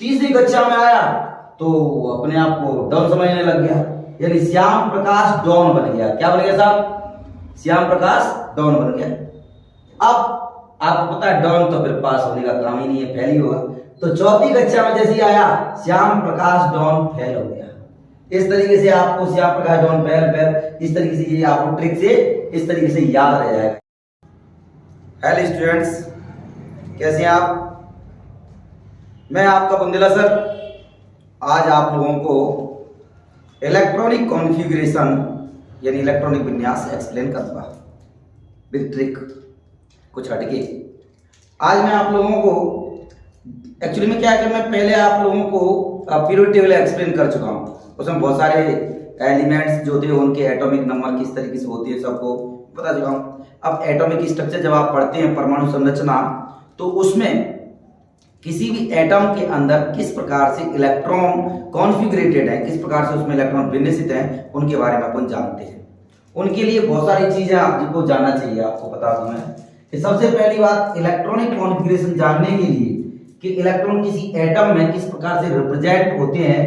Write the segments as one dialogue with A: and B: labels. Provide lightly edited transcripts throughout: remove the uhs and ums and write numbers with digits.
A: तीसरी कक्षा में आया तो अपने आप को डॉन समझने लग गया, यानी श्याम प्रकाश डॉन बन गया। क्या बन गया साहब? श्याम प्रकाश डॉन बन गया। अब आपको पता है डॉन तो फिर पास होने का काम ही नहीं है, फेल ही होगा। तो चौथी कक्षा में जैसे ही आया श्याम प्रकाश डॉन फेल हो गया। इस तरीके से आपको श्याम प्रकाश डॉन फेल, इस तरीके से ये आपको ट्रिक से इस तरीके से याद रह जाएगा। हेलो स्टूडेंट्स, कैसे हैं आप? मैं आपका बुंदेला सर आज आप लोगों को इलेक्ट्रॉनिक कॉन्फ़िगरेशन यानी इलेक्ट्रॉनिक विन्यास एक्सप्लेन करूंगा विद ट्रिक, कुछ हटके। आज मैं आप लोगों को एक्चुअली में क्या है कि मैं पहले आप लोगों को पीरियोडिक टेबल एक्सप्लेन कर चुका हूँ। उसमें बहुत सारे एलिमेंट्स जो थे उनके एटॉमिक नंबर किस तरीके से होती है सबको बता चुका हूँ। अब एटॉमिक स्ट्रक्चर जब आप पढ़ते हैं, परमाणु संरचना, तो उसमें किसी भी एटम के अंदर किस प्रकार से इलेक्ट्रॉन कॉन्फ़िगरेटेड है, किस प्रकार से उसमें इलेक्ट्रॉन विन्यसित हैं, उनके बारे में अपन जानते हैं। उनके लिए बहुत सारी चीजें आपको जानना चाहिए। आपको बता दूं मैं कि सबसे पहली बात इलेक्ट्रॉनिक कॉन्फ़िगरेशन जानने के लिए कि इलेक्ट्रॉन किसी एटम में किस प्रकार से रिप्रेजेंट होते हैं,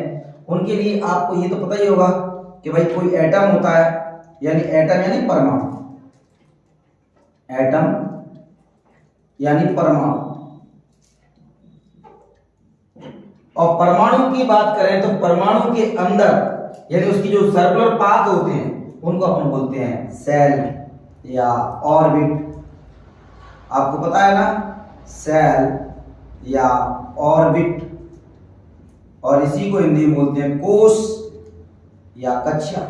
A: उनके लिए आपको ये तो पता ही होगा कि भाई कोई एटम होता है, यानी एटम यानी परमाणु, एटम यानी परमाणु। और परमाणु की बात करें तो परमाणु के अंदर यानी उसकी जो सर्कुलर पाथ होते हैं उनको अपन बोलते हैं सेल या ऑर्बिट। आपको पता है ना, सेल या ऑर्बिट, और इसी को हिंदी में बोलते हैं कोश या कक्षा।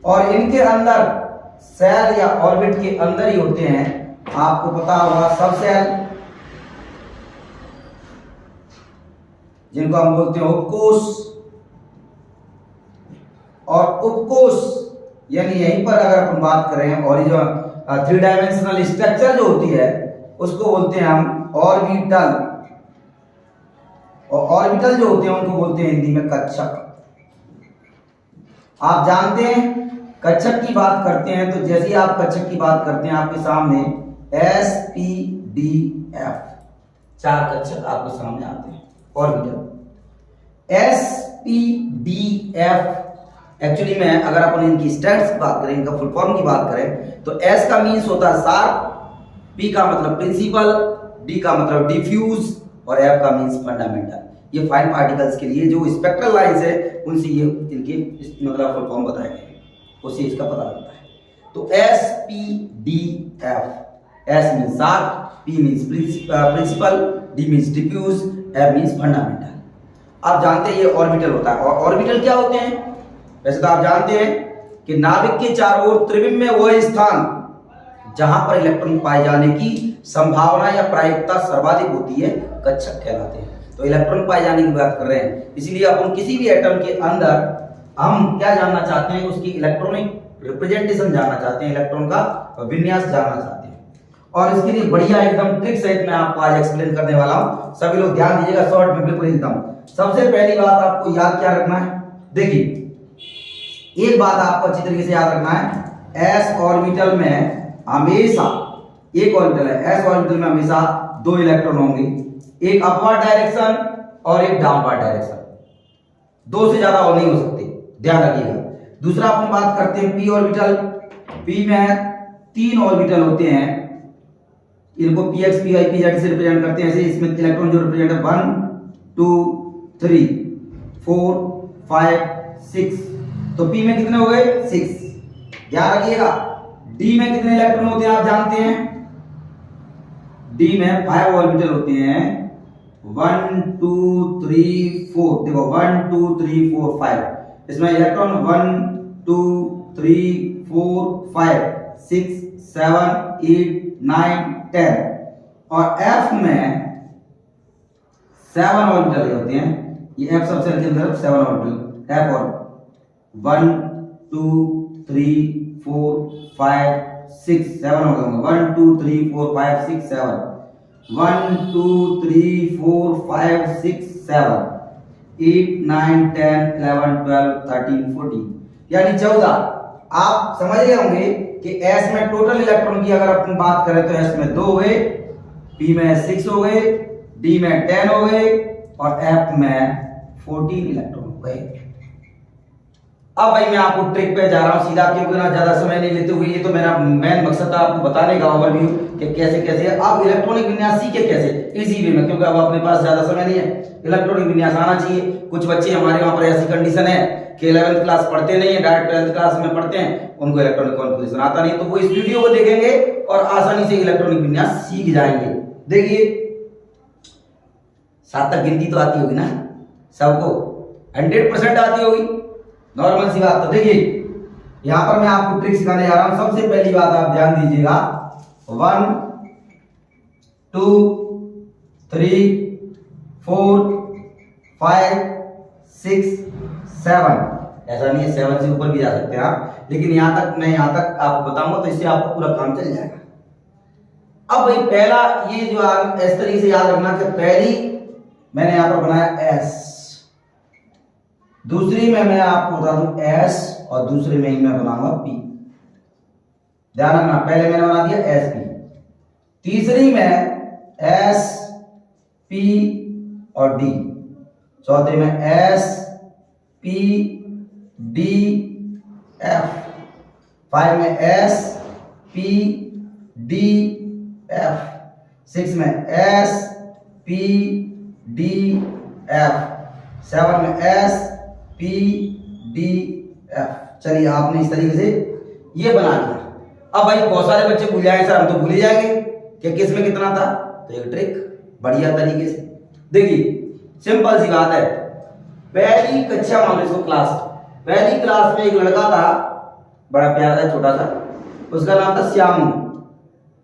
A: और इनके अंदर सेल या ऑर्बिट के अंदर ही होते हैं, आपको पता होगा, सब सेल जिनको हम बोलते हैं उपकोष, और उपकोष यानी यहीं पर अगर अपन बात करें और जो 3 डायमेंशनल स्ट्रक्चर जो होती है उसको बोलते हैं हम ऑर्बिटल, और ऑर्बिटल जो होते हैं उनको बोलते हैं हिंदी में कक्षक। आप जानते हैं कक्षक की बात करते हैं तो जैसे ही आप कक्षक की बात करते हैं आपके सामने SPDF 4 कक्षक आपके सामने आते हैं। ऑर्बिटल SPDF एक्चुअली में अगर अपन इनकी स्टैट्स की बात करें, इनका फुल फॉर्म की बात करें तो S का मीन्स होता है शार्प, P का मतलब प्रिंसिपल, D का मतलब डिफ्यूज और F का मीन्स फंडामेंटल। ये फाइन पार्टिकल्स के लिए जो स्पेक्ट्रल लाइंस है उनसे ये इनके मतलब फुल फॉर्म बताए गए, उससे इसका पता लगता है। तो SPDF, S means sharp, P means principal, D means diffuse, F means fundamental. आप जानते हैं ये ऑर्बिटल होता है। और ऑर्बिटल क्या होते हैं? वैसे तो आप जानते हैं कि नाभिक के चारों ओर त्रिविम में वह स्थान जहां पर इलेक्ट्रॉन पाए जाने की संभावना या प्रायिकता सर्वाधिक होती है कक्षक कहलाते हैं। तो इलेक्ट्रॉन पाए जाने की बात कर रहे हैं, इसलिए अपन किसी भी एटम के अंदर हम क्या जानना चाहते हैं, उसकी इलेक्ट्रॉनिक रिप्रेजेंटेशन जानना चाहते हैं, इलेक्ट्रॉन का विन्यास जानना चाहते हैं। और इसके लिए बढ़िया एकदम ट्रिक सहित मैं आपको आज एक्सप्लेन करने वाला हूं। सभी लोग ध्यान दीजिएगा, शॉर्ट में बिल्कुल एकदम। सबसे पहली बात आपको याद क्या रखना है, देखिए एक बात आपको अच्छी तरीके से याद रखना है, s ऑर्बिटल में हमेशा, एक ऑर्बिटल है s ऑर्बिटल में हमेशा 2 इलेक्ट्रॉन होंगे, एक अपवर्ड डायरेक्शन और एक डाउनवर्ड डायरेक्शन, 2 से ज्यादा नहीं हो सकते, ध्यान रखिएगा। दूसरा अपन बात करते हैं p ऑर्बिटल। p में 3 ऑर्बिटल होते हैं, इनको px py pz से रिप्रेजेंट करते हैं। ऐसे इसमें इलेक्ट्रॉन जो रिप्रेजेंट है 1 2 3 4 5 6, तो p में कितने हो गए 6, ध्यान रखिएगा। d में कितने इलेक्ट्रॉन होते हैं आप जानते हैं, d में 5 ऑर्बिटल होते हैं, 1 2 3 4, देखो 1 2 3 4 5, इसमें इलेक्ट्रॉन 1 2 3 4 5 6 7 8 9 10, और f में 7 ऑर्बिटल होते हैं। ये f सबसे के अंदर 7 ऑर्बिटल, f और 1 2 3 4 5 6 7 हो गए, 1 2 3 4 5 6 7, 1 2 3 4 5 6 7 8 9 10 11 12 13 14, यानी 14। आप समझ गए होंगे कि S में टोटल इलेक्ट्रॉन की अगर अपन बात करें तो S में 2 हो गए, P में 6 हो गए, डी में 10 हो गए और एफ में 14 इलेक्ट्रॉन हो गए। अब भाई मैं आपको ट्रिक पे जा रहा हूं सीधा, क्योंकि ना ज्यादा समय नहीं लेते हुए, ये तो मेरा मेन मकसद था आपको बताने का ओवरव्यू कि कैसे कैसे आप इलेक्ट्रॉनिक विन्यास सीखे कैसे इजी वे में, क्योंकि अब अपने पास ज्यादा समय नहीं है। इलेक्ट्रॉनिक विन्यास आना चाहिए। कुछ बच्चे हमारे वहां पर ऐसी कंडीशन है कि 11th क्लास पढ़ते नहीं है, डायरेक्ट 12th क्लास में पढ़ते हैं, उनको इलेक्ट्रॉनिक कॉन्फ़िगरेशन आता नहीं, तो वो इस वीडियो को देखेंगे और आसानी से इलेक्ट्रॉनिक विन्यास सीख जाएंगे। देखिए 7 तक गिनती तो आती होगी ना सबको, 100% आती होगी, नॉर्मल सी बात। तो देखिए यहां पर मैं आपको ट्रिक सिखाने जा रहा हूं। सबसे पहली बात आप ध्यान दीजिएगा, 1 2 3 4 5 6 7, ऐसा नहीं है 7 से ऊपर भी जा सकते हैं आप, लेकिन यहां तक मैं यहां तक आपको बताऊंगा तो इससे आपको पूरा काम चल जाएगा। अब भाई पहला ये जो इस तरीके से याद रखना कि पहली मैंने यहां पर बनाया एस, दूसरी में मैं आपको बता दूं एस, और दूसरे में ही मैं बनाऊंगा पी। ध्यान रखना, पहले मैंने बना दिया एस पी, तीसरी में एस पी और डी, चौथे में एस पी डी एफ, 5 में एस पी डी एफ, 6 में एस पी डी एफ, 7 में एस पी डी एफ। चलिए आपने इस तरीके से ये बना लिया। अब भाई बहुत सारे बच्चे भूल जाएंगे, सर हम तो भूल ही जाएंगे कि किस में कितना था, तो एक ट्रिक बढ़िया तरीके से देखिए, सिंपल सी बात है। पहली कक्षा मान लो इसको क्लास, पहली क्लास में एक लड़का था, बड़ा प्यारा छोटा सा, उसका नाम था श्यामू।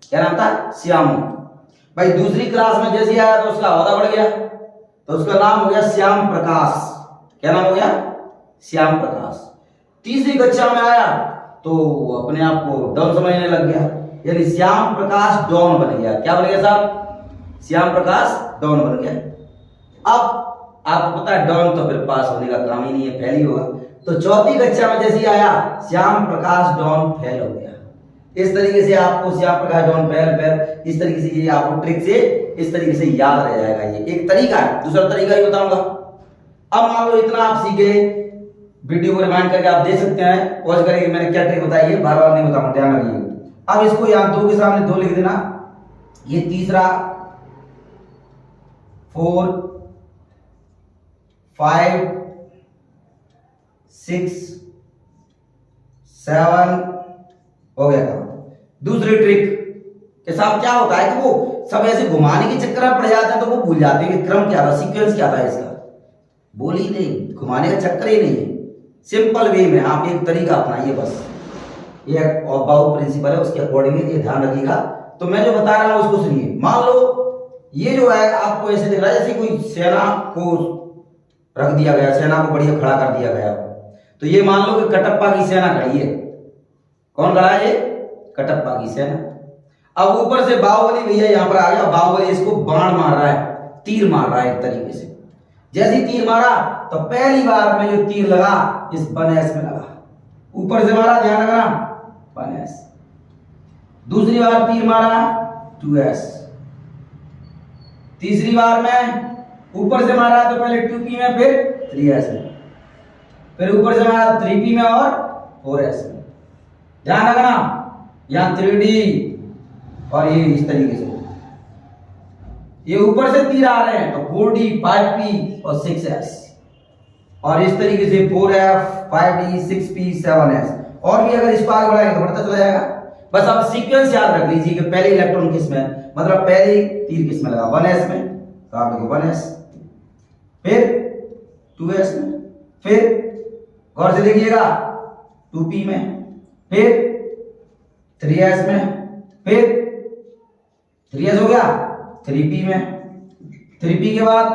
A: क्या नाम था? श्यामू। भाई दूसरी क्लास में जैसे आया तो उसका ओहदा बढ़ गया, तो उसका नाम हो गया श्याम प्रकाश। क्या नाम हो गया? श्याम प्रकाश। तीसरी कक्षा में आया तो अपने आप को डॉन समझने लग गया, यानी श्याम प्रकाश डॉन बन गया। क्या बन गया साहब? श्याम प्रकाश डॉन बन गया। अब आपको पता है डॉन तो फिर पास होने का काम ही नहीं है, फेल ही होगा। तो चौथी कक्षा में जैसे ही आया श्याम प्रकाश डॉन फेल हो गया। इस तरीके से आपको श्याम प्रकाश डॉन फेल, इस तरीके से ये आपको ट्रिक से इस तरीके से याद रह जाएगा। ये एक तरीका है, दूसरा तरीका ही बताऊंगा। अब मान लो इतना आप सीखे, वीडियो को रिमाइंड करके आप देख सकते हैं, पॉज करके मैंने क्या ट्रिक बताई है, बार बार नहीं बताऊंगा, ध्यान रखिएगा। अब इसको यहां 2 के सामने 2 लिख देना, ये तीसरा 4 5 6 7 हो गया काम। दूसरी ट्रिक के साथ क्या होता है कि वो सब ऐसे घुमाने के चक्कर में पड़ जाते हैं, तो वो भूल जाते हैं कि क्रम क्या था, सीक्वेंस क्या था इसका, बोल ही नहीं, घुमाने का चक्कर ही नहीं है। सिंपल वे में आप एक तरीका अपनाइए बस, ये बाउ प्रिंसिपल है, उसके अकॉर्डिंग ये ध्यान रखिएगा। तो मैं जो बता रहा हूं उसको सुनिए। मान लो ये जो है आपको ऐसे दिख रहा है जैसे कोई सेना को रख दिया गया, सेना को बढ़िया खड़ा कर दिया गया, तो ये मान लो कि कटप्पा की सेना खड़ी है। कौन खड़ा है? ये कटप्पा की सेना। अब ऊपर से बाहुबली भैया यहां पर आ गया, बाहुबली इसको बाण मार रहा है, तीर मार रहा है एक तरीके से। जैसे ही तीर मारा तो पहली बार में जो तीर लगा इस 1s में लगा, ऊपर से मारा, ध्यान रखना 1s। दूसरी बार तीर मारा 2s, तीसरी बार में ऊपर से मारा तो पहले 2p में, फिर 3s में, फिर ऊपर से मारा 3p में और 4s में। ध्यान रखना यहां 3d और ये इस तरीके से, ये ऊपर से तीर आ रहे हैं तो 4d 5p और 6s, और इस तरीके से 4f 5d 6p 7s, और भी अगर इसको आगे बढ़ाएंगे तो बढ़ता चला जाएगा। बस आप सीक्वेंस याद रख लीजिए कि पहले इलेक्ट्रॉन किस में, मतलब पहले तीर किस में लगा, 1s में, तो आप देखो 1s, फिर 2s में, फिर गौर से देखिएगा 2p में, फिर 3s में, फिर 3s हो गया 3p में, 3p के बाद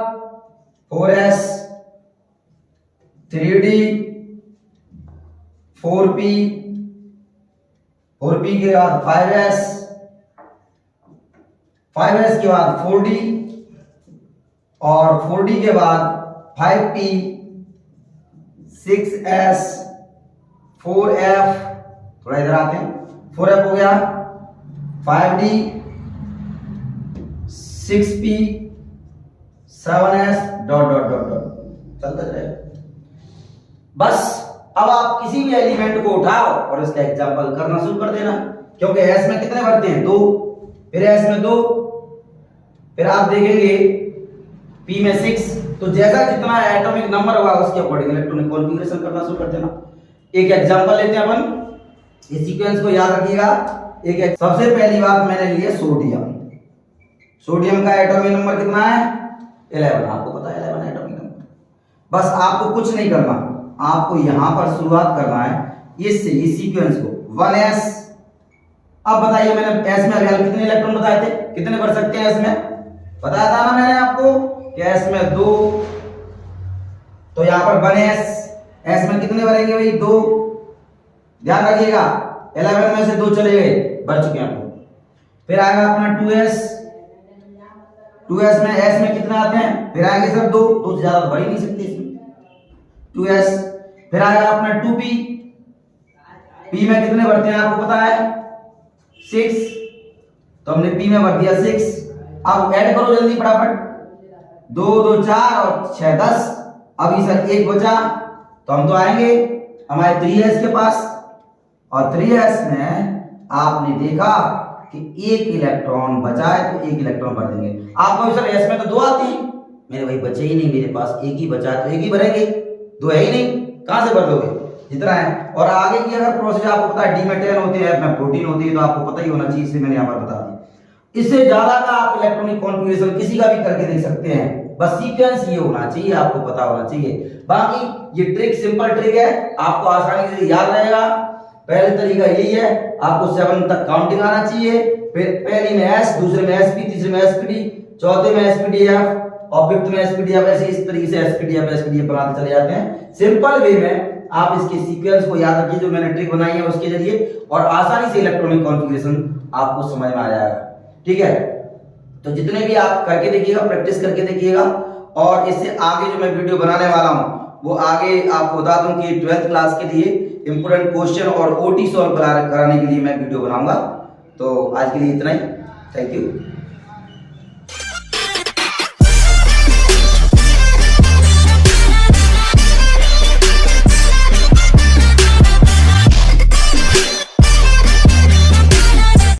A: 4s, 3d, 4p, 4p के बाद 5s, 5s के बाद 4d, और 4d के बाद 5p, 6s, 4f, थोड़ा इधर आते हैं, 4f हो गया, 5d, 6p, 7s dot dot dot dot चलता रहेगा। बस अब आप किसी भी एलिमेंट को उठाओ और इसका एग्जांपल करना शुरू कर देना, क्योंकि s में कितने बढ़ते हैं 2, फिर s में 2, फिर आप देखेंगे p में 6। तो जैसा जितना एटॉमिक नंबर होगा उसके अकॉर्डिंग इलेक्ट्रॉनिक कॉन्फ़िगरेशन करना शुरू कर देना। एक एग्जांपल लेते हैं अपन, इस सीक्वेंस को याद रखिएगा। एक सबसे पहली बात मैंने ली है सोडियम। सोडियम का एटॉमिक नंबर कितना है 11, आपको पता है 11 एटॉमिक नंबर। बस आपको कुछ नहीं करना, आपको यहां पर शुरुआत करना है इससे, इस सीक्वेंस को 1s। अब बताइए मैंने s में अभी कितने इलेक्ट्रॉन बताए थे, कितने बढ़ सकते हैं s में, बताया था ना मैंने आपको कि s में 2, तो यहां पर 1s, s में कितने बढ़ेंगे भाई 2, ध्यान रखिएगा 11 में से 2 चले गए, बढ़ चुके हैं। फिर आएगा अपना 2s, 2s में s में कितने आते हैं, फिर आएंगे सर 2 से ज्यादा बढ़ ही नहीं सकते इसमें 2s। फिर आएगा अपना 2p, p में कितने बढ़ते हैं आपको पता है 6, तो हमने p में भर दिया 6। अब ऐड करो जल्दी फटाफट, 2 2 4 और 6 10, अभी सर 1 बचा, तो हम तो आएंगे हमारे 3s के पास, और 3s में आपने देखा कि 1 इलेक्ट्रॉन बचा है तो 1 इलेक्ट्रॉन भर देंगे। आपको सर s में तो 2 आती है, मेरे भाई बचे ही नहीं, मेरे पास 1 ही बचा है तो 1 ही भरेंगे, 2 है ही नहीं, कहां से भर दोगे जितना है। और आगे की अगर प्रोसेस आपको पता है, डी में 10 होती है, में 14 होती है, तो आपको पता ही होना चाहिए, इसलिए मैंने यहाँ पर बता दिया। इससे ज्यादा का आप इलेक्ट्रॉनिक कॉन्फ़िगरेशन किसी का भी करके देख सकते हैं, बस सीक्वेंस ये होना चाहिए, आपको पता होना चाहिए। बाकी ये ट्रिक सिंपल ट्रिक है, आपको आसानी से याद रहेगा। पहले तरीका यही है, आपको 7 तक काउंटिंग आना चाहिए, फिर पहली में s, दूसरे में sp, तीसरे में spd, चौथे में spdf और फिफ्थ में spdf, ऐसे इस तरीके से spdf बनाते चले जाते हैं। सिंपल वे में आप इसके सीक्वेंस को याद रखिए जो मैंने ट्रिक बनाई है उसके जरिए, और आसानी से इलेक्ट्रॉनिक कॉन्फ़िगरेशन आपको समझ में आ जाएगा। ठीक है, तो जितने भी आप करके देखिएगा, प्रैक्टिस करके देखिएगा, और इससे आगे जो मैं वीडियो बनाने वाला हूं वो आगे आपको बता दूं कि 12th क्लास के लिए इंपोर्टेंट क्वेश्चन और ओटी सॉल्व कराने के लिए मैं वीडियो बनाऊंगा। तो आज के लिए इतना ही, थैंक यू।